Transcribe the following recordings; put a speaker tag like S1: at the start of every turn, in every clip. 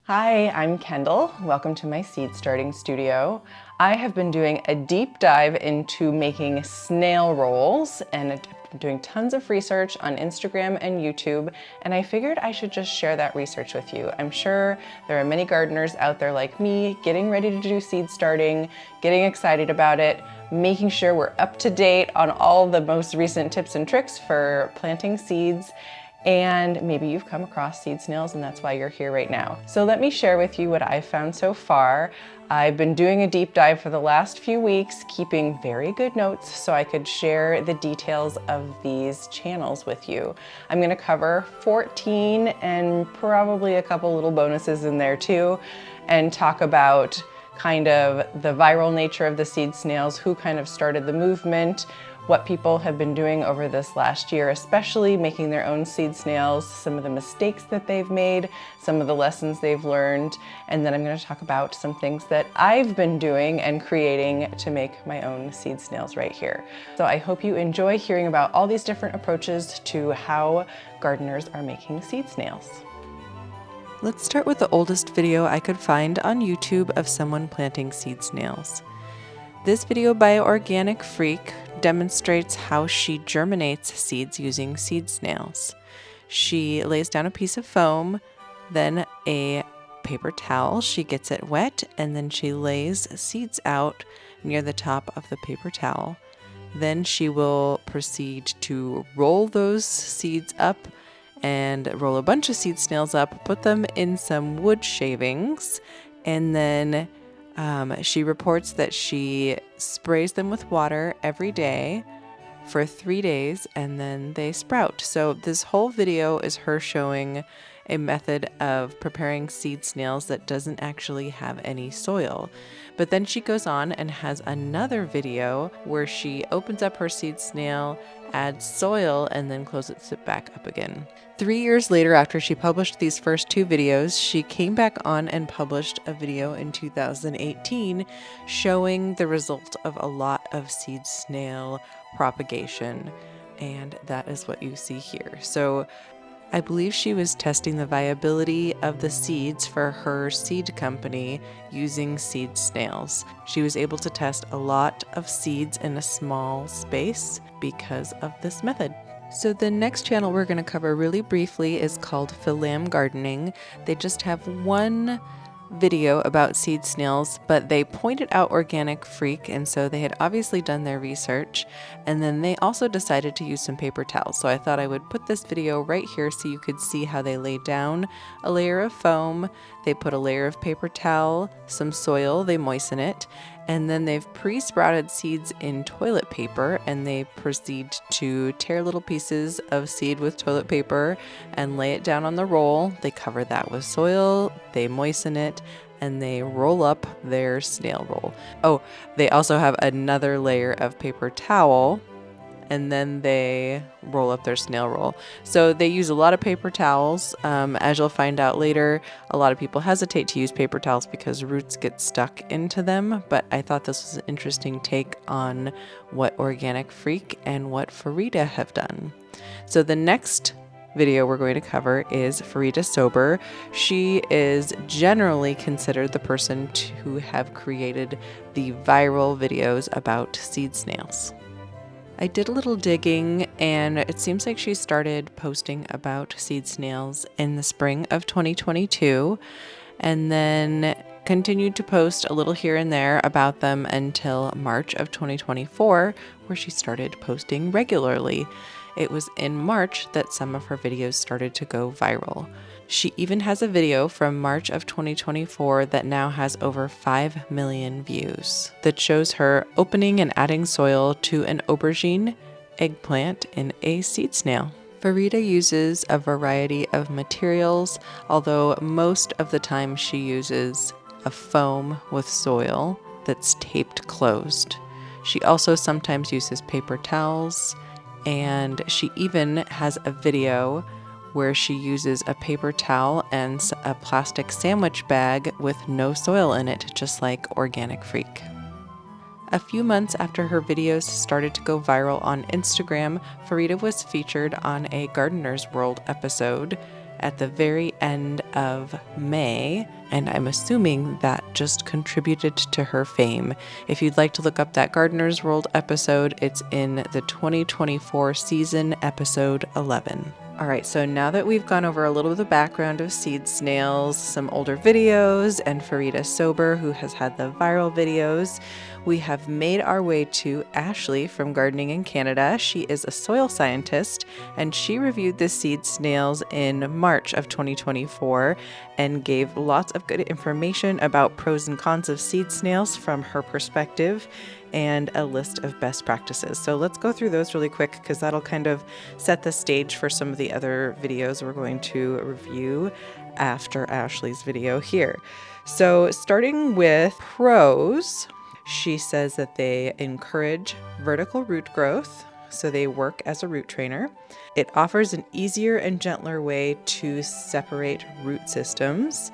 S1: Hi, I'm Kendall. Welcome to my seed starting studio. I have been doing a deep dive into making snail rolls and I've been doing tons of research on Instagram and YouTube, and I figured I should just share that research with you. I'm sure there are many gardeners out there like me getting ready to do seed starting, getting excited about it, making sure we're up to date on all the most recent tips and tricks for planting seeds. And maybe you've come across seed snails and that's why you're here right now. So let me share with you what I've found so far. I've been doing a deep dive for the last few weeks, keeping very good notes so I could share the details of these channels with you. I'm gonna cover 14 and probably a couple little bonuses in there too, and talk about kind of the viral nature of the seed snails, who kind of started the movement, what people have been doing over this last year, especially making their own seed snails, some of the mistakes that they've made, some of the lessons they've learned, and then I'm going to talk about some things that I've been doing and creating to make my own seed snails right here. So I hope you enjoy hearing about all these different approaches to how gardeners are making seed snails.
S2: Let's start with the oldest video I could find on YouTube of someone planting seed snails. This video by Organic Freak demonstrates how she germinates seeds using seed snails. She lays down a piece of foam, then a paper towel. She gets it wet, and then she lays seeds out near the top of the paper towel. Then she will proceed to roll those seeds up and roll a bunch of seed snails up, put them in some wood shavings, and then she reports that she sprays them with water every day for 3 days and then they sprout. So this whole video is her showing a method of preparing seed snails that doesn't actually have any soil. But then she goes on and has another video where she opens up her seed snail, adds soil, and then closes it back up again. 3 years later, after she published these first two videos, she came back on and published a video in 2018 showing the result of a lot of seed snail propagation. And that is what you see here. So I believe she was testing the viability of the seeds for her seed company using seed snails. She was able to test a lot of seeds in a small space because of this method. So the next channel we're going to cover really briefly is called Fil-Am Gardening. They just have one video about seed snails, but they pointed out Organic Freak, and so they had obviously done their research, and then they also decided to use some paper towels. So I thought I would put this video right here so you could see how they lay down a layer of foam, they put a layer of paper towel, some soil, they moisten it, and then they've pre-sprouted seeds in toilet paper, and they proceed to tear little pieces of seed with toilet paper and lay it down on the roll. They cover that with soil, they moisten it, and they roll up their snail roll. Oh, they also have another layer of paper towel, and then they roll up their snail roll. So they use a lot of paper towels. As you'll find out later, a lot of people hesitate to use paper towels because roots get stuck into them, but I thought this was an interesting take on what Organic Freak and what Farida have done. So the next video we're going to cover is Farida Sober. She is generally considered the person to have created the viral videos about seed snails. I did a little digging, and it seems like she started posting about seed snails in the spring of 2022, and then continued to post a little here and there about them until March of 2024, where she started posting regularly. It was in March that some of her videos started to go viral. She even has a video from March of 2024 that now has over 5 million views that shows her opening and adding soil to an aubergine eggplant in a seed snail. Farida uses a variety of materials, although most of the time she uses a foam with soil that's taped closed. She also sometimes uses paper towels, and she even has a video where she uses a paper towel and a plastic sandwich bag with no soil in it, just like Organic Freak. A few months after her videos started to go viral on Instagram, Farida was featured on a Gardener's World episode, at the very end of May, and I'm assuming that just contributed to her fame. If you'd like to look up that Gardener's World episode, it's in the 2024 season, episode 11. All right, so now that we've gone over a little bit of the background of seed snails, some older videos, and Farida Sober, who has had the viral videos, we have made our way to Ashley from Gardening in Canada. She is a soil scientist, and she reviewed the seed snails in March of 2024 and gave lots of good information about pros and cons of seed snails from her perspective, and a list of best practices. So let's go through those really quick because that'll kind of set the stage for some of the other videos we're going to review after Ashley's video here. So starting with pros, she says that they encourage vertical root growth, so they work as a root trainer. It offers an easier and gentler way to separate root systems.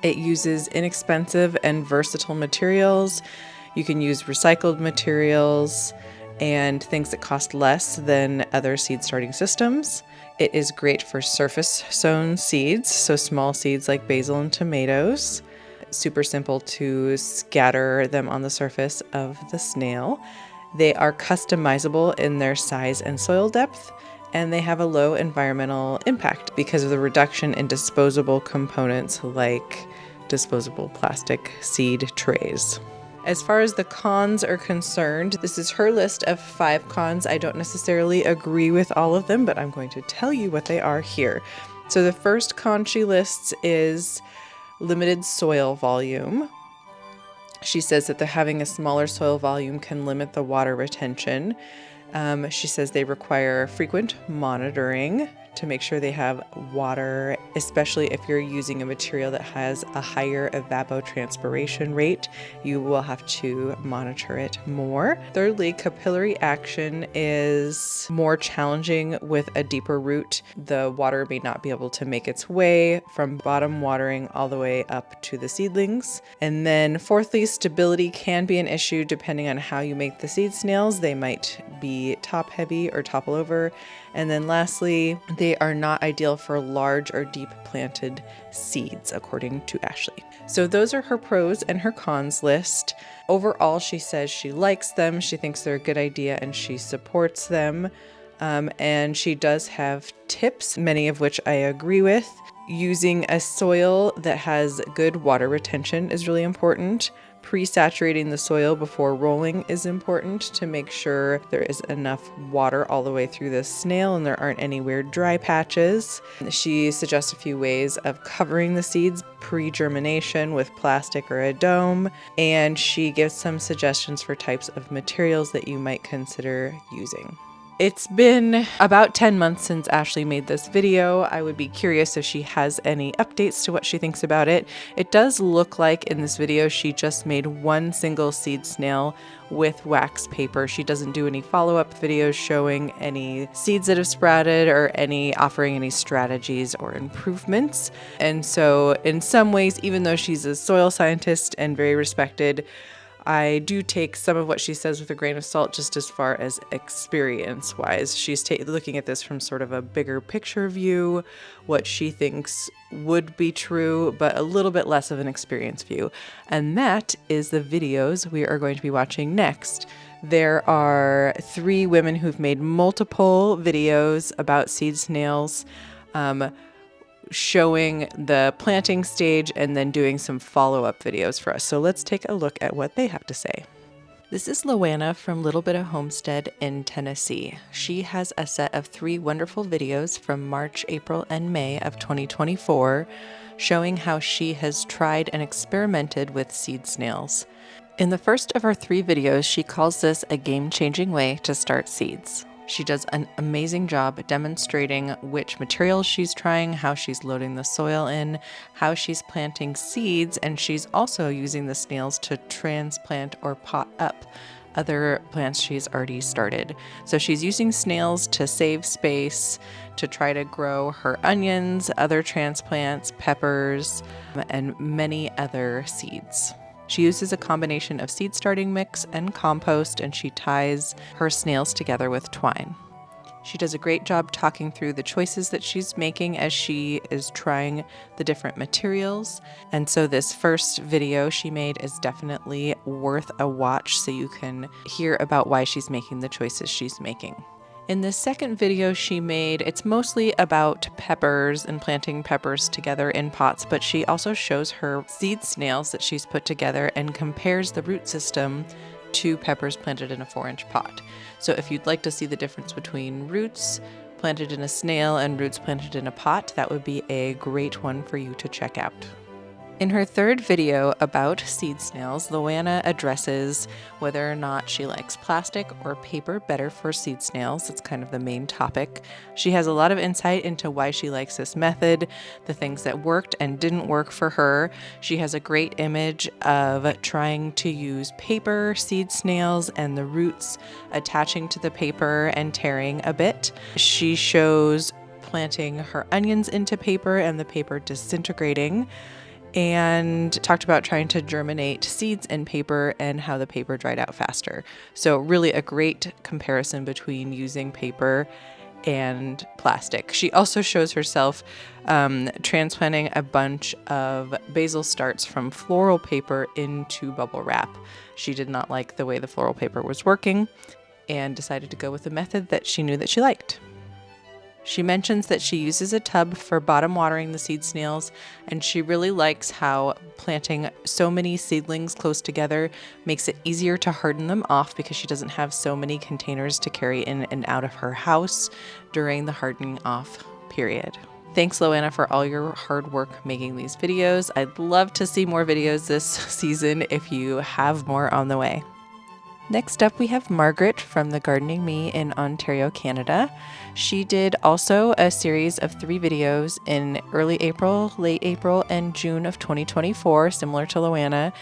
S2: It uses inexpensive and versatile materials. You can use recycled materials and things that cost less than other seed starting systems. It is great for surface sown seeds, so small seeds like basil and tomatoes. Super simple to scatter them on the surface of the snail. They are customizable in their size and soil depth, and they have a low environmental impact because of the reduction in disposable components like disposable plastic seed trays. As far as the cons are concerned, this is her list of 5 cons. I don't necessarily agree with all of them, but I'm going to tell you what they are here. So the first con she lists is limited soil volume. She says that having a smaller soil volume can limit the water retention. She says they require frequent monitoring to make sure they have water, especially if you're using a material that has a higher evapotranspiration rate. You will have to monitor it more. Thirdly, capillary action is more challenging with a deeper root. The water may not be able to make its way from bottom watering all the way up to the seedlings. And then fourthly, stability can be an issue depending on how you make the seed snails. They might be top heavy or topple over. And then lastly, they are not ideal for large or deep planted seeds, according to Ashley. So those are her pros and her cons list. Overall, she says she likes them, she thinks they're a good idea, and she supports them. And she does have tips, many of which I agree with. Using a soil that has good water retention is really important. Pre-saturating the soil before rolling is important to make sure there is enough water all the way through the snail and there aren't any weird dry patches. She suggests a few ways of covering the seeds pre-germination with plastic or a dome, and she gives some suggestions for types of materials that you might consider using. It's been about 10 months since Ashley made this video. I would be curious if she has any updates to what she thinks about it. It does look like in this video she just made one single seed snail with wax paper. She doesn't do any follow-up videos showing any seeds that have sprouted or offering any strategies or improvements. And so in some ways, even though she's a soil scientist and very respected, I do take some of what she says with a grain of salt just as far as experience-wise. She's looking at this from sort of a bigger picture view, what she thinks would be true, but a little bit less of an experience view. And that is the videos we are going to be watching next. There are 3 women who've made multiple videos about seed snails, showing the planting stage and then doing some follow-up videos for us. So let's take a look at what they have to say. This is Luana from Little Bit of Homestead in Tennessee. She has a set of 3 wonderful videos from March, April, and May of 2024 showing how she has tried and experimented with seed snails. In the first of our 3 videos, she calls this a game-changing way to start seeds. She does an amazing job demonstrating which materials she's trying, how she's loading the soil in, how she's planting seeds, and she's also using the snails to transplant or pot up other plants she's already started. So she's using snails to save space, to try to grow her onions, other transplants, peppers, and many other seeds. She uses a combination of seed starting mix and compost, and she ties her snails together with twine. She does a great job talking through the choices that she's making as she is trying the different materials. And so this first video she made is definitely worth a watch so you can hear about why she's making the choices she's making. In this second video she made, it's mostly about peppers and planting peppers together in pots, but she also shows her seed snails that she's put together and compares the root system to peppers planted in a 4-inch pot. So if you'd like to see the difference between roots planted in a snail and roots planted in a pot, that would be a great one for you to check out. In her third video about seed snails, Luana addresses whether or not she likes plastic or paper better for seed snails. It's kind of the main topic. She has a lot of insight into why she likes this method, the things that worked and didn't work for her. She has a great image of trying to use paper seed snails and the roots attaching to the paper and tearing a bit. She shows planting her onions into paper and the paper disintegrating, and talked about trying to germinate seeds in paper and how the paper dried out faster. So really a great comparison between using paper and plastic. She also shows herself transplanting a bunch of basil starts from floral paper into bubble wrap. She did not like the way the floral paper was working and decided to go with a method that she knew that she liked. She mentions that she uses a tub for bottom watering the seed snails, and she really likes how planting so many seedlings close together makes it easier to harden them off because she doesn't have so many containers to carry in and out of her house during the hardening off period. Thanks, Luana, for all your hard work making these videos. I'd love to see more videos this season if you have more on the way. Next up, we have Margaret from the Gardening Me in Ontario, Canada. She did also a series of 3 videos in early April, late April, and June of 2024, similar to Luana,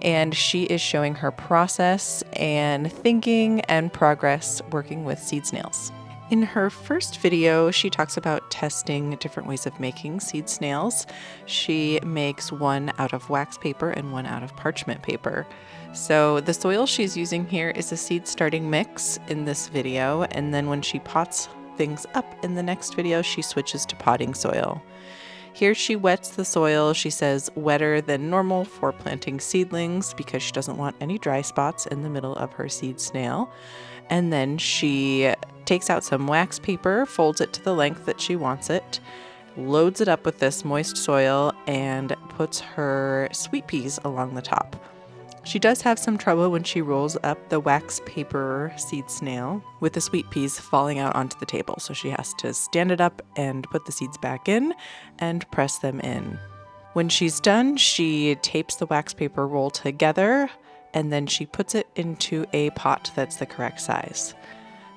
S2: and she is showing her process and thinking and progress working with seed snails. In her first video, she talks about testing different ways of making seed snails. She makes one out of wax paper and one out of parchment paper. So the soil she's using here is a seed starting mix in this video, and then when she pots things up in the next video, she switches to potting soil. Here she wets the soil, she says wetter than normal for planting seedlings because she doesn't want any dry spots in the middle of her seed snail. And then she takes out some wax paper, folds it to the length that she wants it, loads it up with this moist soil, and puts her sweet peas along the top. She does have some trouble when she rolls up the wax paper seed snail with the sweet peas falling out onto the table. So she has to stand it up and put the seeds back in and press them in. When she's done, she tapes the wax paper roll together and then she puts it into a pot that's the correct size.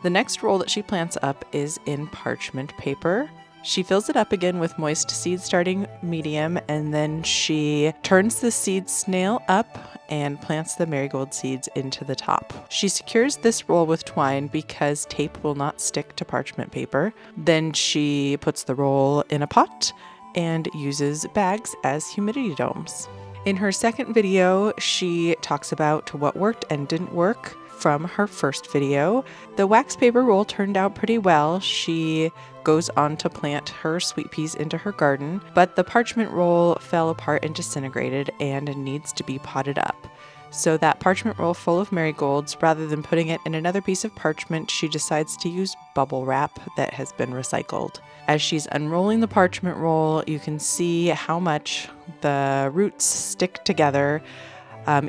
S2: The next roll that she plants up is in parchment paper. She fills it up again with moist seed starting medium, and then she turns the seed snail up and plants the marigold seeds into the top. She secures this roll with twine because tape will not stick to parchment paper. Then she puts the roll in a pot and uses bags as humidity domes. In her second video, she talks about what worked and didn't work from her first video. The wax paper roll turned out pretty well. She goes on to plant her sweet peas into her garden, but the parchment roll fell apart and disintegrated and needs to be potted up. So that parchment roll full of marigolds, rather than putting it in another piece of parchment, she decides to use bubble wrap that has been recycled. As she's unrolling the parchment roll, you can see how much the roots stick together,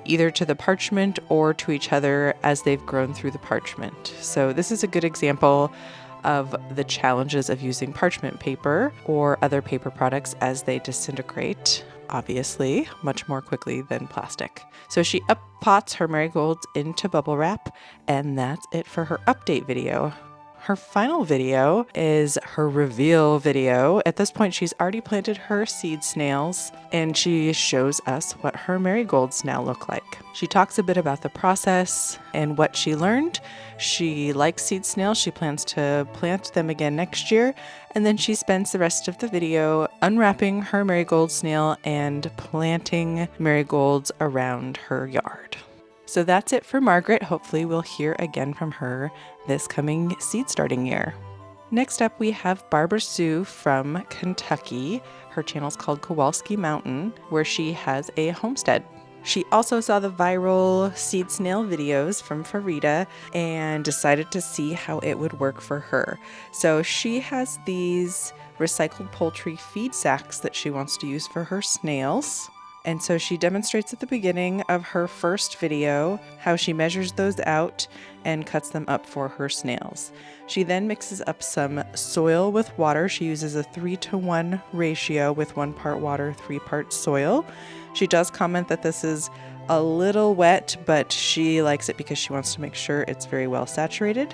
S2: either to the parchment or to each other as they've grown through the parchment. So this is a good example of the challenges of using parchment paper or other paper products as they disintegrate, obviously, much more quickly than plastic. So she up-pots her marigolds into bubble wrap, and that's it for her update video. Her final video is her reveal video. At this point, she's already planted her seed snails, and she shows us what her marigolds now look like. She talks a bit about the process and what she learned. She likes seed snails. She plans to plant them again next year, and then she spends the rest of the video unwrapping her marigold snail and planting marigolds around her yard. So that's it for Margaret. Hopefully we'll hear again from her this coming seed starting year. Next up, we have Barbara Sue from Kentucky. Her channel is called Kowalski Mountain, where she has a homestead. She also saw the viral seed snail videos from Farida and decided to see how it would work for her. So she has these recycled poultry feed sacks that she wants to use for her snails. And so she demonstrates at the beginning of her first video how she measures those out and cuts them up for her snails. She then mixes up some soil with water. She uses a 3-to-1 ratio with 1 part water, 3 parts soil. She does comment that this is a little wet, but she likes it because she wants to make sure it's very well saturated.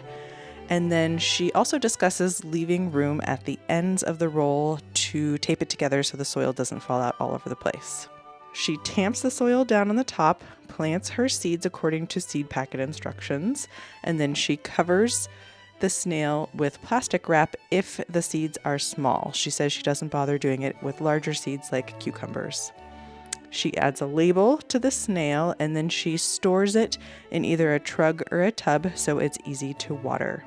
S2: And then she also discusses leaving room at the ends of the roll to tape it together so the soil doesn't fall out all over the place. She tamps the soil down on the top, plants her seeds according to seed packet instructions, and then she covers the snail with plastic wrap if the seeds are small. She says she doesn't bother doing it with larger seeds like cucumbers. She adds a label to the snail and then she stores it in either a trug or a tub so it's easy to water.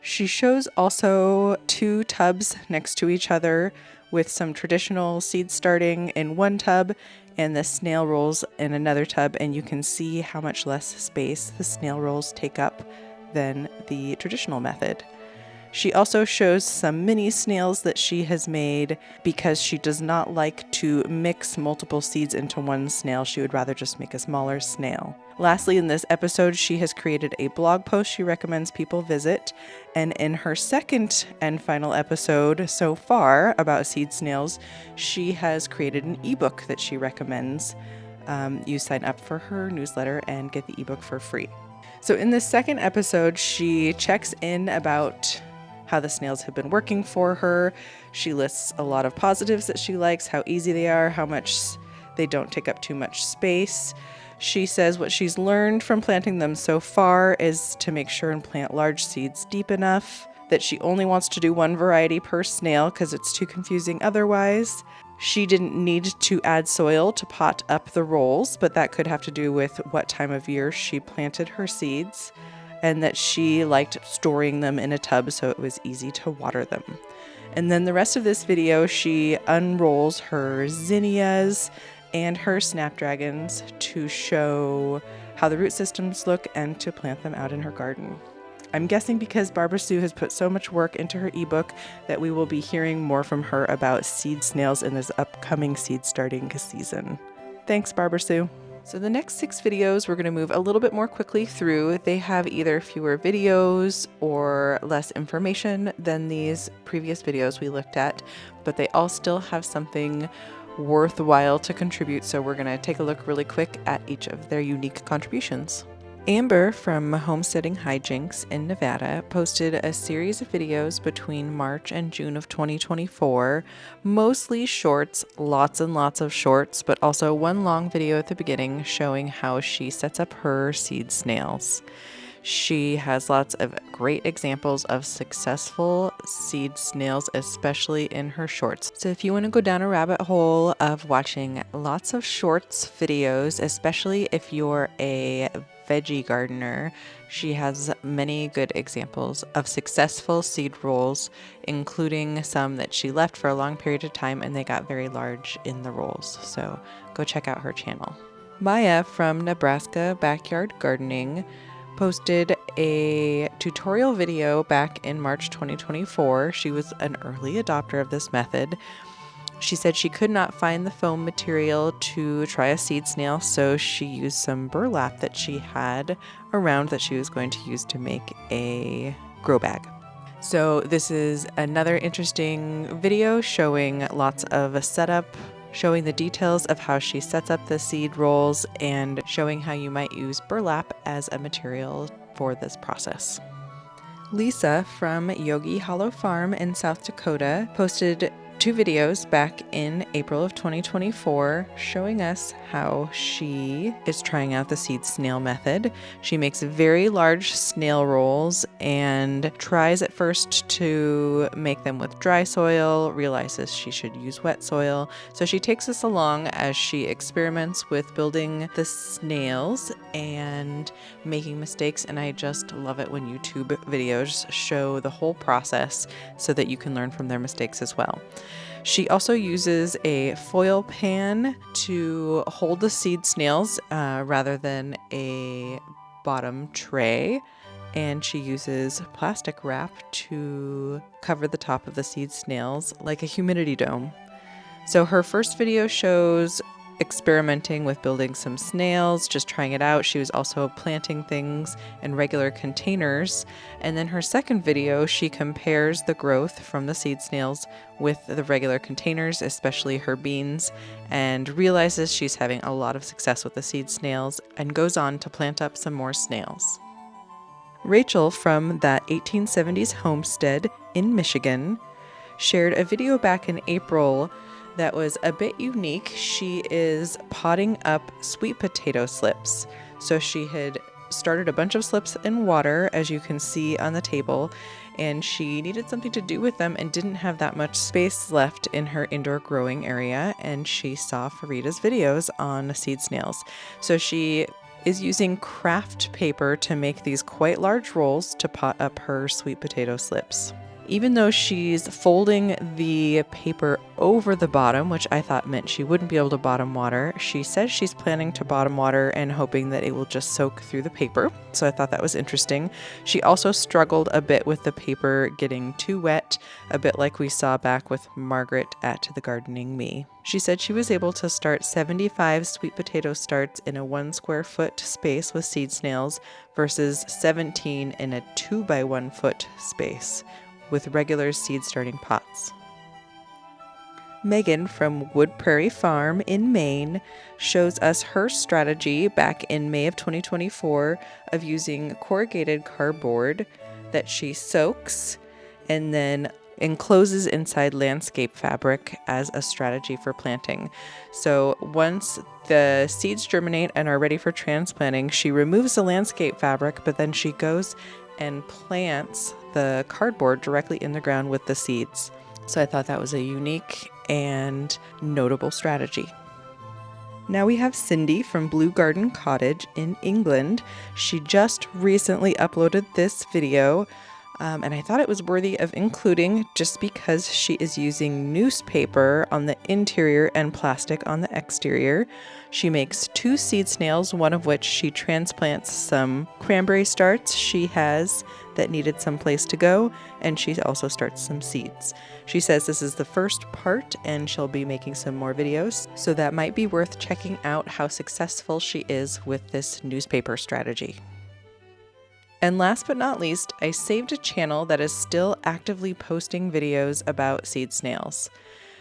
S2: She shows also 2 tubs next to each other with some traditional seed starting in one tub and the snail rolls in another tub, and you can see how much less space the snail rolls take up than the traditional method. She also shows some mini snails that she has made because she does not like to mix multiple seeds into one snail. She would rather just make a smaller snail. Lastly, in this episode, she has created a blog post she recommends people visit. And in her second and final episode so far about seed snails, she has created an ebook that she recommends. You sign up for her newsletter and get the ebook for free. So in this second episode, she checks in about how the snails have been working for her. She lists a lot of positives that she likes, how easy they are, how much they don't take up too much space. She says what she's learned from planting them so far is to make sure and plant large seeds deep enough, that she only wants to do one variety per snail because it's too confusing otherwise. She didn't need to add soil to pot up the rolls, but that could have to do with what time of year she planted her seeds, and that she liked storing them in a tub so it was easy to water them. And then the rest of this video, she unrolls her zinnias and her snapdragons to show how the root systems look and to plant them out in her garden. I'm guessing because Barbara Sue has put so much work into her ebook that we will be hearing more from her about seed snails in this upcoming seed starting season. Thanks, Barbara Sue. So the next 6 videos we're going to move a little bit more quickly through. They have either fewer videos or less information than these previous videos we looked at, but they all still have something worthwhile to contribute. So we're going to take a look really quick at each of their unique contributions. Amber from Homesteading Hijinks in Nevada posted a series of videos between March and June of 2024, mostly shorts, lots and lots of shorts, but also one long video at the beginning showing how she sets up her seed snails. She has lots of great examples of successful seed snails, especially in her shorts. So if you want to go down a rabbit hole of watching lots of shorts videos, especially if you're a veggie gardener, she has many good examples of successful seed rolls, including some that she left for a long period of time and they got very large in the rolls. So go check out her channel. Maya from Nebraska Backyard Gardening posted a tutorial video back in March 2024. She was an early adopter of this method. She said she could not find the foam material to try a seed snail, so she used some burlap that she had around that she was going to use to make a grow bag. So this is another interesting video showing lots of a setup, showing the details of how she sets up the seed rolls and showing how you might use burlap as a material for this process. Lisa from Yogi Hollow Farm in South Dakota posted 2 videos back in April of 2024 showing us how she is trying out the seed snail method. She makes very large snail rolls and tries at first to make them with dry soil, realizes she should use wet soil. So she takes us along as she experiments with building the snails and making mistakes, and I just love it when YouTube videos show the whole process so that you can learn from their mistakes as well. She also uses a foil pan to hold the seed snails rather than a bottom tray, and she uses plastic wrap to cover the top of the seed snails like a humidity dome. So her first video shows experimenting with building some snails, just trying it out. She was also planting things in regular containers. And then her second video, she compares the growth from the seed snails with the regular containers, especially her beans, and realizes she's having a lot of success with the seed snails and goes on to plant up some more snails. Rachel from that 1870s homestead in Michigan shared a video back in April that was a bit unique. She is potting up sweet potato slips. So she had started a bunch of slips in water, as you can see on the table, and she needed something to do with them and didn't have that much space left in her indoor growing area, and she saw Farida's videos on seed snails. So she is using craft paper to make these quite large rolls to pot up her sweet potato slips. Even though she's folding the paper over the bottom, which I thought meant she wouldn't be able to bottom water, she says she's planning to bottom water and hoping that it will just soak through the paper. So I thought that was interesting. She also struggled a bit with the paper getting too wet, a bit like we saw back with Margaret at The Gardening Me. She said she was able to start 75 sweet potato starts in a 1 square foot space with seed snails versus 17 in a 2 by 1 foot space with regular seed starting pots. Megan from Wood Prairie Farm in Maine shows us her strategy back in May of 2024 of using corrugated cardboard that she soaks and then encloses inside landscape fabric as a strategy for planting. So once the seeds germinate and are ready for transplanting, she removes the landscape fabric, but then she goes and plants the cardboard directly in the ground with the seeds. So I thought that was a unique and notable strategy. Now we have Cindy from Blue Garden Cottage in England. She just recently uploaded this video, and I thought it was worthy of including just because she is using newspaper on the interior and plastic on the exterior. She makes 2 seed snails, one of which she transplants some cranberry starts she has that needed some place to go, and she also starts some seeds. She says this is the first part and she'll be making some more videos, so that might be worth checking out how successful she is with this newspaper strategy. And last but not least, I saved a channel that is still actively posting videos about seed snails.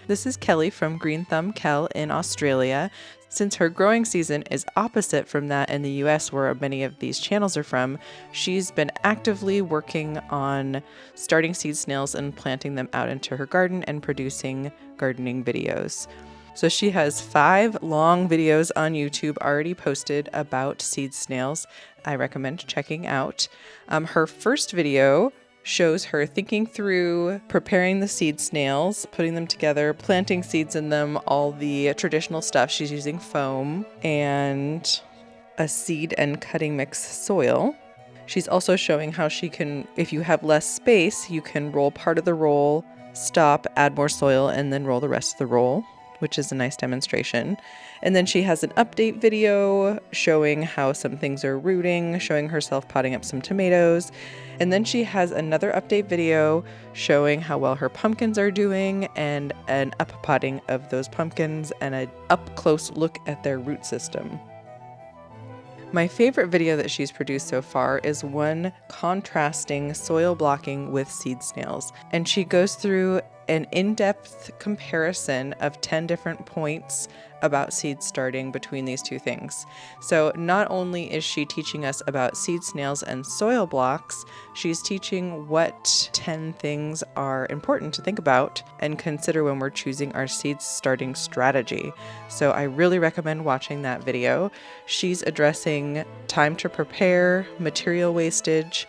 S2: This is Kelly from Thumb Kel in Australia. Since her growing season is opposite from that in the US where many of these channels are from, she's been actively working on starting seed snails and planting them out into her garden and producing gardening videos. So she has 5 long videos on YouTube already posted about seed snails. I recommend checking out. Her first video shows her thinking through preparing the seed snails, putting them together, planting seeds in them, all the traditional stuff. She's using foam and a seed and cutting mix soil. She's also showing how she can, if you have less space, you can roll part of the roll, stop, add more soil, and then roll the rest of the roll, which is a nice demonstration. And then she has an update video showing how some things are rooting, showing herself potting up some tomatoes. And then she has another update video showing how well her pumpkins are doing and an up-potting of those pumpkins and an up-close look at their root system. My favorite video that she's produced so far is one contrasting soil blocking with seed snails. And she goes through an in-depth comparison of 10 different points about seed starting between these two things. So not only is she teaching us about seed snails and soil blocks, she's teaching what 10 things are important to think about and consider when we're choosing our seed starting strategy. So I really recommend watching that video. She's addressing time to prepare, material wastage,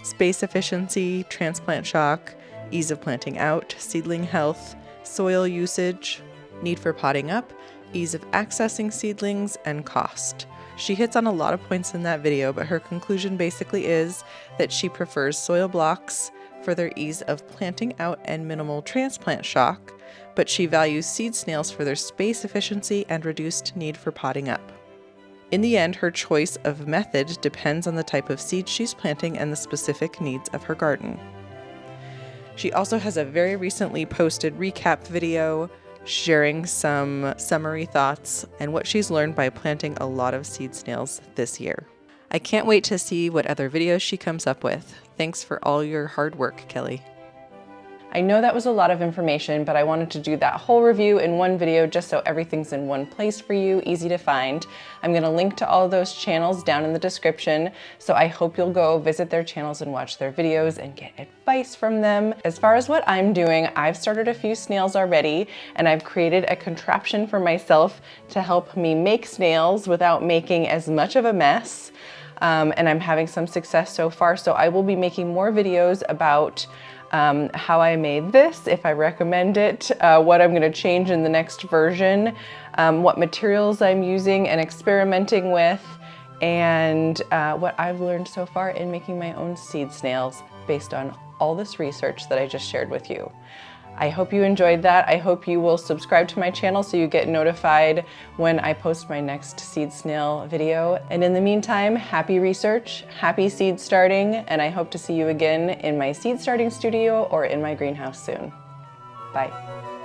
S2: space efficiency, transplant shock, ease of planting out, seedling health, soil usage, need for potting up, ease of accessing seedlings, and cost. She hits on a lot of points in that video, but her conclusion basically is that she prefers soil blocks for their ease of planting out and minimal transplant shock, but she values seed snails for their space efficiency and reduced need for potting up. In the end, her choice of method depends on the type of seed she's planting and the specific needs of her garden. She also has a very recently posted recap video sharing some summary thoughts and what she's learned by planting a lot of seed snails this year. I can't wait to see what other videos she comes up with. Thanks for all your hard work, Kelly.
S1: I know that was a lot of information, but I wanted to do that whole review in one video just so everything's in one place for you, easy to find. I'm going to link to all those channels down in the description, so I hope you'll go visit their channels and watch their videos and get advice from them. As far as what I'm doing, I've started a few snails already, and I've created a contraption for myself to help me make snails without making as much of a mess. And I'm having some success so far, so I will be making more videos about how I made this, if I recommend it, what I'm going to change in the next version, what materials I'm using and experimenting with, and what I've learned so far in making my own seed snails based on all this research that I just shared with you. I hope you enjoyed that. I hope you will subscribe to my channel so you get notified when I post my next seed snail video. And in the meantime, happy research, happy seed starting, and I hope to see you again in my seed starting studio or in my greenhouse soon. Bye.